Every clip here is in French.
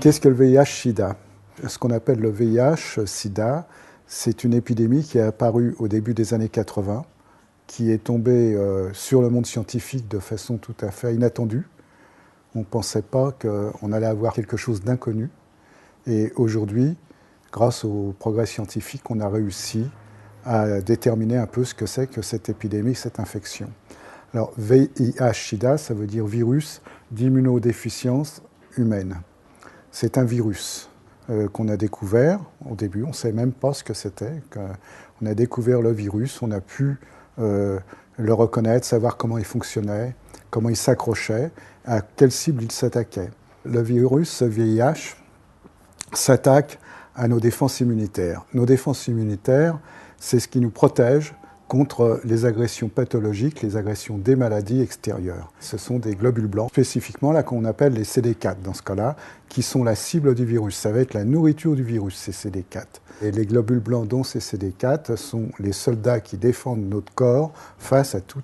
Qu'est-ce que le VIH-Sida? Ce qu'on appelle le VIH-Sida, c'est une épidémie qui est apparue au début des années 80, qui est tombée sur le monde scientifique de façon tout à fait inattendue. On ne pensait pas qu'on allait avoir quelque chose d'inconnu. Et aujourd'hui, grâce au progrès scientifique, on a réussi à déterminer un peu ce que c'est que cette épidémie, cette infection. Alors, VIH-Sida, ça veut dire virus d'immunodéficience humaine. C'est un virus qu'on a découvert au début. On ne savait même pas ce que c'était. On a découvert le virus, on a pu le reconnaître, savoir comment il fonctionnait, comment il s'accrochait, à quelle cible il s'attaquait. Le virus, ce VIH, s'attaque à nos défenses immunitaires. Nos défenses immunitaires, c'est ce qui nous protège contre les agressions pathologiques, les agressions des maladies extérieures. Ce sont des globules blancs, spécifiquement là qu'on appelle les CD4 dans ce cas-là, qui sont la cible du virus. Ça va être la nourriture du virus, ces CD4. Et les globules blancs, dont ces CD4, sont les soldats qui défendent notre corps face à toutes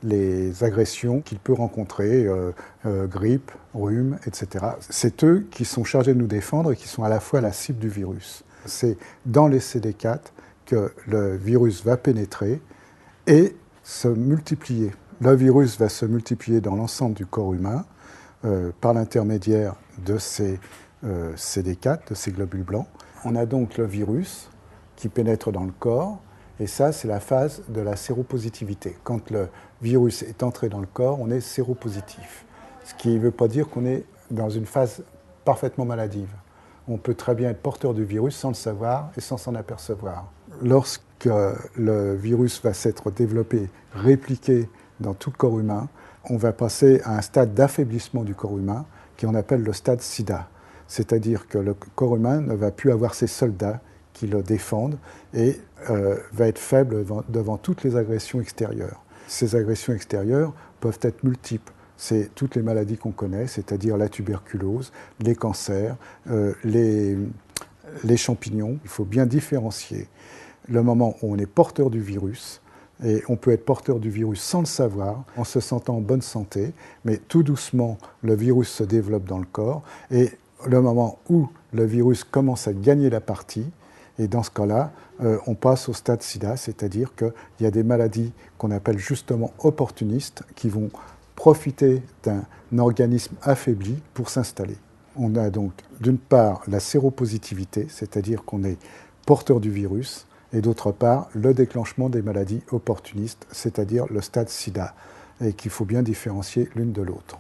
les agressions qu'il peut rencontrer, grippe, rhume, etc. C'est eux qui sont chargés de nous défendre et qui sont à la fois la cible du virus. C'est dans les CD4 que le virus va pénétrer et se multiplier. Le virus va se multiplier dans l'ensemble du corps humain par l'intermédiaire de ces CD4, de ces globules blancs. On a donc le virus qui pénètre dans le corps, et ça, c'est la phase de la séropositivité. Quand le virus est entré dans le corps, on est séropositif. Ce qui ne veut pas dire qu'on est dans une phase parfaitement maladive. On peut très bien être porteur du virus sans le savoir et sans s'en apercevoir. Lorsque le virus va s'être développé, répliqué dans tout le corps humain, on va passer à un stade d'affaiblissement du corps humain qu'on appelle le stade SIDA. C'est-à-dire que le corps humain ne va plus avoir ses soldats qui le défendent et va être faible devant toutes les agressions extérieures. Ces agressions extérieures peuvent être multiples. C'est toutes les maladies qu'on connaît, c'est-à-dire la tuberculose, les cancers, les champignons. Il faut bien différencier le moment où on est porteur du virus, et on peut être porteur du virus sans le savoir, en se sentant en bonne santé, mais tout doucement, le virus se développe dans le corps, et le moment où le virus commence à gagner la partie, et dans ce cas-là, on passe au stade SIDA, c'est-à-dire qu'il y a des maladies qu'on appelle justement opportunistes, qui vont profiter d'un organisme affaibli pour s'installer. On a donc d'une part la séropositivité, c'est-à-dire qu'on est porteur du virus, et d'autre part le déclenchement des maladies opportunistes, c'est-à-dire le stade SIDA, et qu'il faut bien différencier l'une de l'autre.